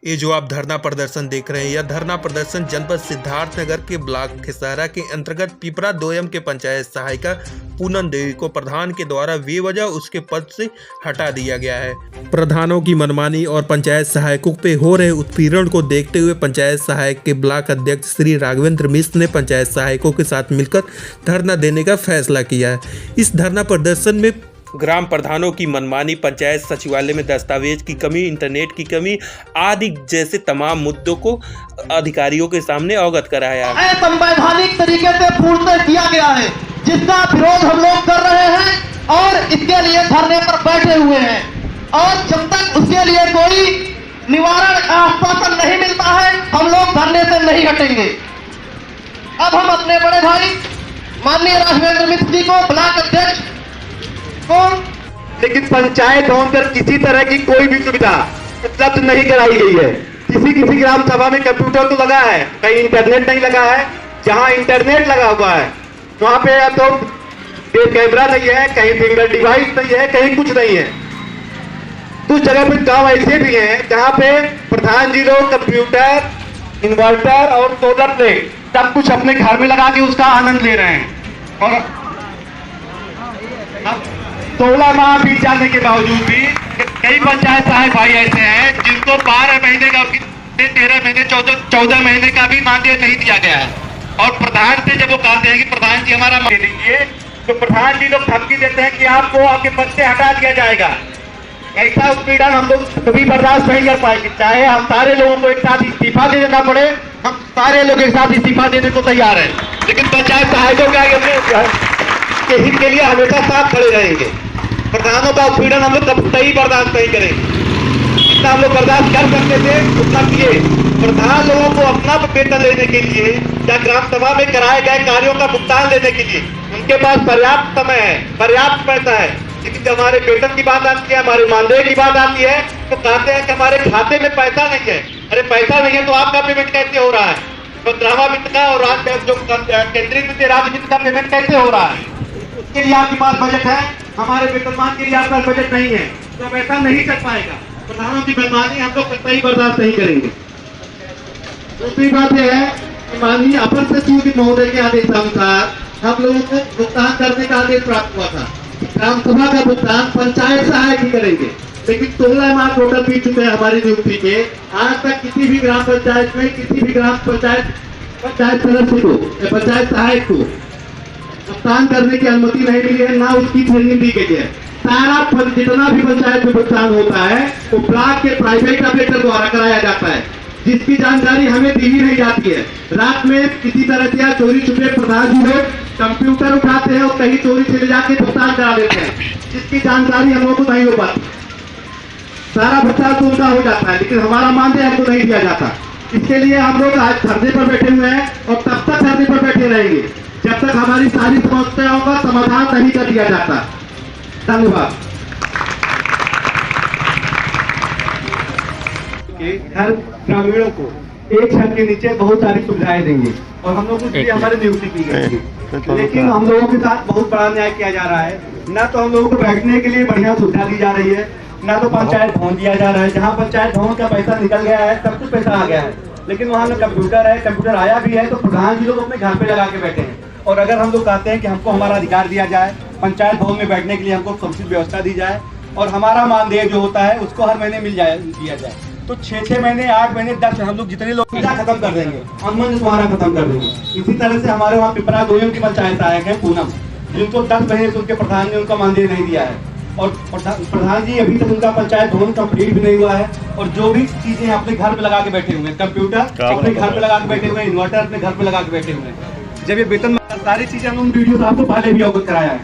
ये जो आप धरना प्रदर्शन देख रहे हैं, यह धरना प्रदर्शन जनपद सिद्धार्थनगर के ब्लॉक खेसारा के अंतर्गत पिपरा दोयम के पंचायत सहायिका पूनम देवी को प्रधान के द्वारा बेवजह उसके पद से हटा दिया गया है। प्रधानों की मनमानी और पंचायत सहायकों पे हो रहे उत्पीड़न को देखते हुए पंचायत सहायक के ब्लॉक अध्यक्ष श्री राघवेंद्र मिश्र ने पंचायत सहायकों के साथ मिलकर धरना देने का फैसला किया है। इस धरना प्रदर्शन में ग्राम प्रधानों की मनमानी, पंचायत सचिवालय में दस्तावेज की कमी, इंटरनेट की कमी आदि जैसे तमाम मुद्दों को अधिकारियों के सामने अवगत कराया है। संवैधानिक तरीके से पूर्ण किया गया है, जिसका विरोध हम लोग कर रहे हैं और इसके लिए धरने पर बैठे हुए हैं। और जब तक उसके लिए कोई निवारण का आश्वासन नहीं मिलता है, हम लोग धरने से नहीं हटेंगे। अब हम अपने बड़े भाई माननीय राघवेंद्र मिश्र जी को ब्लॉक अध्यक्ष लेकिन पंचायत भवन पर किसी तरह की कोई भी सुविधा उपलब्ध नहीं कराई गई है। किसी ग्राम सभा में कंप्यूटर तो लगा है, कहीं इंटरनेट नहीं लगा है। जहां इंटरनेट लगा हुआ है वहां पे या तो कैमरा नहीं है, कहीं फिंगर डिवाइस नहीं है, कहीं कुछ नहीं है। कुछ जगह पे गांव ऐसे भी हैं जहां पे प्रधान जी लोग कंप्यूटर, इन्वर्टर और सोलर प्लेट सब कुछ अपने घर में लगा के उसका आनंद ले रहे हैं। और 16 माह बीत जाने के बावजूद भी कई पंचायत सहायक भाई ऐसे हैं जिनको 12 महीने का, 13 महीने, 14 महीने का भी मानदेय नहीं दिया गया है। और प्रधान से जब वो कहते हैं कि प्रधान जी हमारा मानदेय दीजिए, तो प्रधान जी लोग धमकी देते हैं कि आपको आपके पद से हटा दिया जाएगा। ऐसा उत्पीड़न हम लोग कभी बर्दाश्त नहीं कर पाएंगे। चाहे हम सारे लोगों को एक साथ इस्तीफा दे देना पड़े, हम सारे लोग एक साथ इस्तीफा देने को तैयार है, लेकिन पंचायत सहायकों के हित के लिए हमेशा साथ खड़े रहेंगे। प्रधानों का उत्पीड़न हम लोग कभी बर्दाश्त नहीं करेंगे। जितना हम लोग बर्दाश्त कर सकते थे उतना किए। प्रधान लोगों को अपना वेतन लेने के लिए या ग्राम सभा में कराए गए कार्यों का भुगतान लेने के लिए उनके पास पर्याप्त समय है, पर्याप्त पैसा है। लेकिन जब हमारे वेतन की बात आती है, हमारे मानदेय की बात आती है, तो कहते हैं कि हमारे खाते में पैसा नहीं है। अरे पैसा नहीं है तो आपका पेमेंट कैसे हो रहा है? 15वां वित्त का और जो केंद्रीय वित्त, राज्य वित्त का पेमेंट कैसे हो रहा है? उसके लिए आपके पास बजट है, हमारे वेतनमान के लिए आपका बजट नहीं है, तो ऐसा नहीं कर पाएगा। प्रधानों की मनमानी हम लोग कतई बर्दाश्त नहीं करेंगे। दूसरी बात यह है कि माननीय अपर सचिव महोदय के आदेशानुसार हम लोगों को भुगतान करने का आदेश प्राप्त हुआ था। ग्राम सभा का भुगतान पंचायत सहायक ही करेंगे, लेकिन 16 माह टोटल बीत चुके हैं हमारी नियुक्ति के। आज तक किसी भी ग्राम पंचायत में किसी भी ग्राम पंचायत सदस्य को या पंचायत सहायक को भुगतान करने की अनुमति नहीं मिली है, ना उसकी ट्रेनिंग दी गई है। सारा जितना भी पंचायत में भुगतान होता है वो ब्लॉक के प्राइवेट ऑपरेटर द्वारा कराया जाता है, जिसकी जानकारी हमें दी ही नहीं जाती है। रात में किसी तरह से चोरी छुपे प्रधान जी लोग कंप्यूटर उठाते हैं और कहीं चोरी से ले जाके भुगतान करा देते हैं, जिसकी जानकारी हम लोग को नहीं हो पाती। सारा भुगतान तो उनका हो जाता है, लेकिन हमारा मानदेय हमको नहीं दिया जाता। इसके लिए हम लोग आज धरने पर बैठे हुए हैं और तब तक धरने पर बैठे रहेंगे जब तक हमारी सारी समस्याओं का समाधान नहीं कर दिया जाता। धन्यवाद। हर ग्रामीणों को एक छत के नीचे बहुत सारी सुविधाएं देंगे और हम लोग उसके लिए हमारी नियुक्ति की गई है। लेकिन हम लोगों के साथ बहुत बड़ा अन्याय किया जा रहा है। न तो हम लोगों को बैठने के लिए बढ़िया सुविधा दी जा रही है, न तो पंचायत भवन दिया जा रहा है। जहाँ पंचायत भवन का पैसा निकल गया है, सब कुछ पैसा आ गया है, लेकिन वहाँ में कंप्यूटर है, कंप्यूटर आया भी है तो प्रधान जी लोग अपने घर पे लगा के बैठे हैं। और अगर हम लोग कहते हैं कि हमको हमारा अधिकार दिया जाए, पंचायत भवन में बैठने के लिए हमको समुचित व्यवस्था दी जाए और हमारा मानदेय जो होता है उसको हर महीने दिया जाए, तो 6 महीने, 8 महीने, 10 हम लोग जितने लोग खत्म कर देंगे, अमन तुम्हारा खत्म कर देंगे। इसी तरह से हमारे वहाँ पिपरा दोयम की पंचायत सहायक है पूनम, जिनको 10 महीने से उनके प्रधान ने उनका मानदेय नहीं दिया है और प्रधान जी अभी तक उनका पंचायत भवन कंप्लीट भी नहीं हुआ है। और जो भी चीजें अपने घर पे लगा के बैठे हुए हैं, कंप्यूटर अपने घर पे लगा के बैठे हुए हैं, इन्वर्टर अपने घर पे लगा के बैठे हुए हैं। जब ये वेतन सारी चीजें हम वीडियो से आपको पहले भी अवगत कराया है,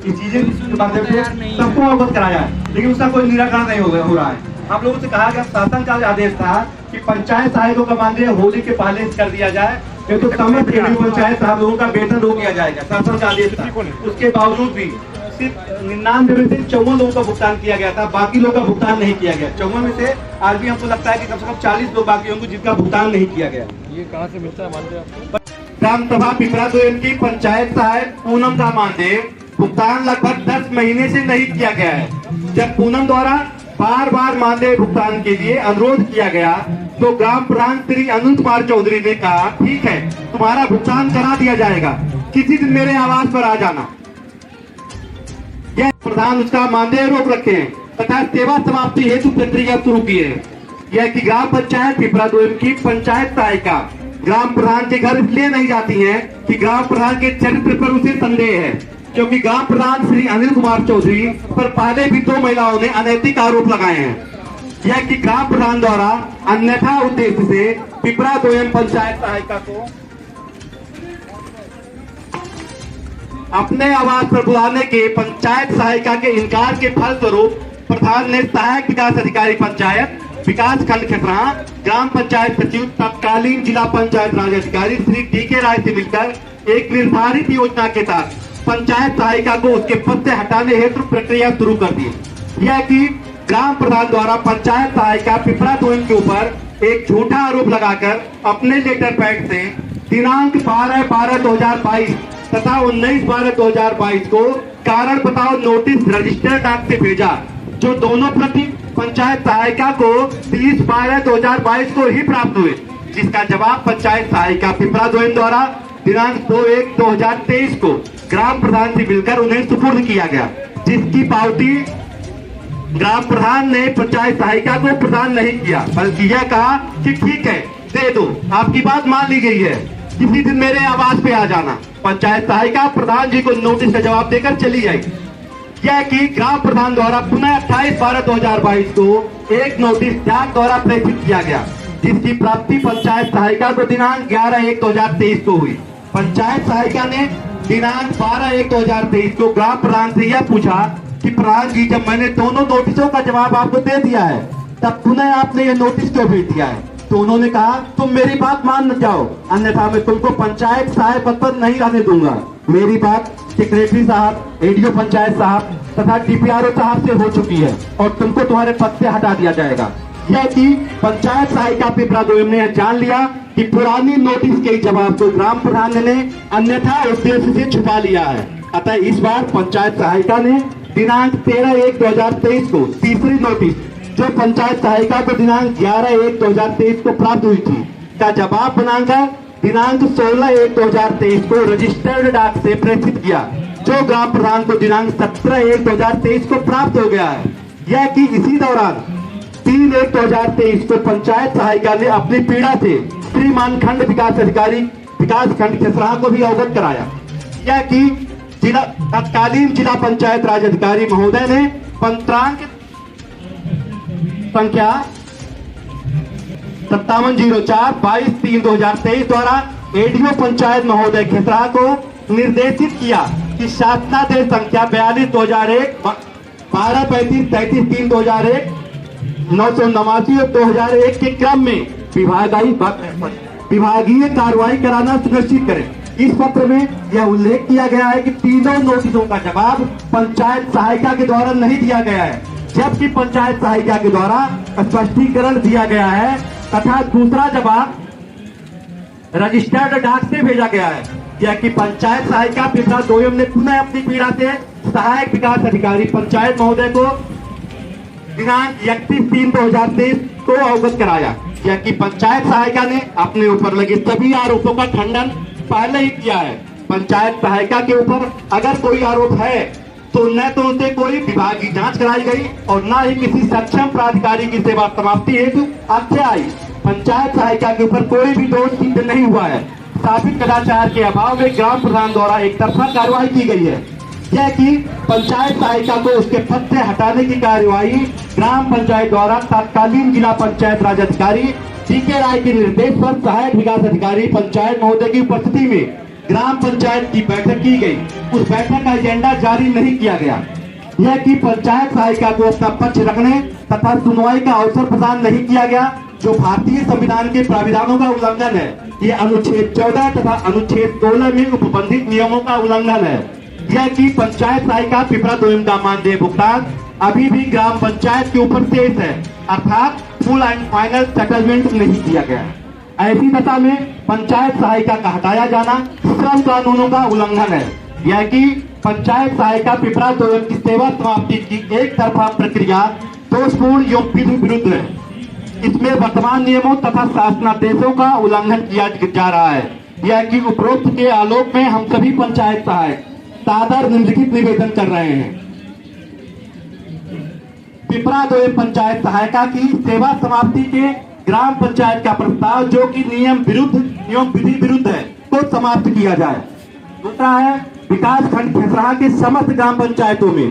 ये चीजें सबको अवगत कराया है, लेकिन उसका कोई निराकरण नहीं हो रहा है। हम लोगों से कहा गया, शासन का आदेश था कि पंचायत सहायकों का मानदेय होली के पहले कर दिया जाए, नहीं तो समस्त पंचायत साहब लोगों का वेतन रोक दिया जाएगा। शासन का आदेश था, उसके बावजूद भी सिर्फ 99 में से 54 लोगों का भुगतान किया गया था, बाकी लोगों का भुगतान नहीं किया गया। 54 में से आज भी हमको लगता है कि कम से कम 40 लोग बाकी होंगे जिनका भुगतान नहीं किया गया। ये कहाँ से मिलता है मानदेय? ग्राम सभा पिपरा दोयम की पंचायत सहायक पूनम का मानदेय भुगतान लगभग 10 महीने से नहीं किया गया है। जब पूनम द्वारा बार बार मानदेय भुगतान के लिए अनुरोध किया गया तो ग्राम प्रधान श्री अनंत कुमार चौधरी ने कहा, ठीक है, तुम्हारा भुगतान करा दिया जाएगा, किसी दिन मेरे आवास पर आ जाना। यह प्रधान उसका मानदेय रोक रखे हैं तथा सेवा समाप्ति हेतु प्रक्रिया शुरू की है। यह कि ग्राम पंचायत पिपरा दोयम की पंचायत सहायिका ग्राम प्रधान के घर इसलिए नहीं जाती है कि ग्राम प्रधान के चरित्र पर उसे संदेह है, क्योंकि ग्राम प्रधान श्री अनिल कुमार चौधरी पर पहले भी 2 महिलाओं ने अनैतिक आरोप लगाए हैं। यह कि ग्राम प्रधान द्वारा अन्यथा उद्देश्य से पिपरा दोयम पंचायत सहायिका को अपने आवास पर बुलाने के पंचायत सहायिका के इनकार के फलस्वरूप प्रधान ने सहायक विकास अधिकारी पंचायत विकास खंड खेसरा, ग्राम पंचायत सचिव तत्कालीन जिला पंचायत राज अधिकारी श्री डी.के. राय से मिलकर एक निर्धारित योजना के तहत पंचायत सहायिका को उसके पद से हटाने हेतु प्रक्रिया शुरू कर दी। यह कि ग्राम प्रधान द्वारा पंचायत सहायिका पिपरा दोयम के ऊपर एक झूठा आरोप लगाकर अपने लेटर पैड से दिनांक 12/12/2022 तथा 19/12/2022 को कारण बताओ नोटिस रजिस्टर्ड डाक से भेजा, जो दोनों प्रति पंचायत सहायिका को 30/12/2022 को ही प्राप्त हुए, जिसका जवाब पंचायत सहायिका पिपरा दोयम द्वारा दिनांक 2/1/2023 को ग्राम प्रधान से मिलकर उन्हें सुपुर्द किया गया, जिसकी पावती ग्राम प्रधान ने पंचायत सहायिका को प्रदान नहीं किया, बल्कि यह कहा कि ठीक है, दे दो, आपकी बात मान ली गई है, किसी दिन मेरे आवास पे आ जाना। पंचायत सहायिका प्रधान जी को नोटिस का जवाब देकर चली जाएगी। यह कि ग्राम प्रधान द्वारा पुनः 28/12/2022 को एक नोटिस डाक द्वारा प्रेषित किया गया, जिसकी प्राप्ति पंचायत सहायिका को दिनांक 11/1/2023 को हुई। पंचायत सहायिका ने दिनांक 12/1/2023 को ग्राम प्रधान से यह पूछा कि प्रधान जी, जब मैंने दोनों नोटिसों का जवाब आपको दे दिया है, तब पुनः आपने ये नोटिस क्यों भेज दिया है? तो उन्होंने कहा, तुम मेरी बात मान न जाओ, अन्यथा मैं तुमको पंचायत सहायक पद पर नहीं रहने दूंगा। मेरी बात सेक्रेटरी साहब, एडीओ पंचायत साहब तथा डीपीआरओ साहब से हो चुकी है और तुमको तुम्हारे पद से हटा दिया जाएगा। यह कि पंचायत सहायिका पिपरा दोयम ने जान लिया कि पुरानी नोटिस के जवाब को ग्राम प्रधान ने अन्यथा उद्देश्य से छुपा लिया है। अतः इस बार पंचायत सहायिका ने दिनांक 13/1/2023 को तीसरी नोटिस, जो पंचायत सहायिका को दिनांक 11/1/2023 को प्राप्त हुई थी, का जवाब बनाकर दिनांक 16/1/2023 को रजिस्टर्ड डाक से प्रेषित किया, जो ग्राम प्रधान को दिनांक 17/1/2023 को प्राप्त हो गया है। यह कि इसी दौरान 3/1/2023 को पंचायत सहायिका ने अपनी पीड़ा से श्रीमान खंड विकास अधिकारी विकास खंड खेसरा को भी अवगत कराया। यह कि तत्कालीन जिला पंचायत राज अधिकारी महोदय ने पंत्रांक संख्या 5704/22/3/2023 द्वारा एडीओ पंचायत महोदय खेसरा को निर्देशित किया कि शासनादेश संख्या 42/2001 12/35/33/3/2001 989 और 2001 के क्रम में विभागीय कार्रवाई कराना सुनिश्चित करें। इस पत्र में यह उल्लेख किया गया है कि तीनों नोटिसों का जवाब पंचायत सहायिका के द्वारा नहीं दिया गया है, जबकि पंचायत सहायिका के द्वारा स्पष्टीकरण दिया गया है तथा दूसरा जवाब रजिस्टर्ड डाक से भेजा गया है। यह कि पंचायत सहायिका पिपरा दोयम ने पुनः अपनी पीड़ा से सहायक विकास अधिकारी पंचायत महोदय को दिनांक 31/3/2023 को अवगत कराया। यह कि पंचायत सहायिका ने अपने ऊपर लगे सभी आरोपों का खंडन पहले ही किया है। पंचायत सहायिका के ऊपर अगर कोई आरोप है तो न तो उनसे कोई विभागीय जांच कराई गई और न ही किसी सक्षम प्राधिकारी की सेवा समाप्ति हेतु आख्या आई। पंचायत सहायिका के ऊपर कोई भी दोष सिद्ध नहीं हुआ है। स्थापित कदाचार के अभाव में ग्राम प्रधान द्वारा एक तरफा कार्रवाई की गई है। यह कि पंचायत सहायिका को उसके पद से हटाने की कार्यवाही ग्राम पंचायत द्वारा तत्कालीन जिला पंचायत राज अधिकारी डी.के. राय के निर्देश पर सहायक विकास अधिकारी पंचायत महोदय की उपस्थिति में ग्राम पंचायत की बैठक की गई। उस बैठक का एजेंडा जारी नहीं किया गया। यह कि पंचायत सहायिका को अपना पक्ष रखने तथा सुनवाई का अवसर प्रदान नहीं किया गया, जो भारतीय संविधान के प्राविधानों का उल्लंघन है। ये अनुच्छेद 14 तथा अनुच्छेद 16 में उपबंधित नियमों का उल्लंघन है। यह कि पंचायत सहायिका पिपरा दोयम का मानदेय भुगतान अभी भी ग्राम पंचायत के ऊपर शेष है, अर्थात फुल एंड फाइनल सेटलमेंट नहीं किया गया। ऐसी दशा में पंचायत सहायिका का हटाया जाना श्रम कानूनों का उल्लंघन है। यह कि पंचायत सहायिका पिपरा दोयम की सेवा समाप्ति की एक तरफा प्रक्रिया दोषपूर्ण एवं विधि विरुद्ध है। इसमें वर्तमान नियमों तथा शासनादेशों का उल्लंघन किया जा रहा है। यह कि उपरोक्त के आलोक में हम सभी पंचायत सहायक सादर निम्नलिखित निवेदन कर रहे हैं। पिपरा 2 पंचायत सहायिका की सेवा समाप्ति के ग्राम पंचायत का प्रस्ताव जो कि नियम विरुद्ध एवं विधि विरुद्ध है को समाप्त किया जाए। दूसरा है विकास खंड खसराहा के समस्त ग्राम पंचायतों में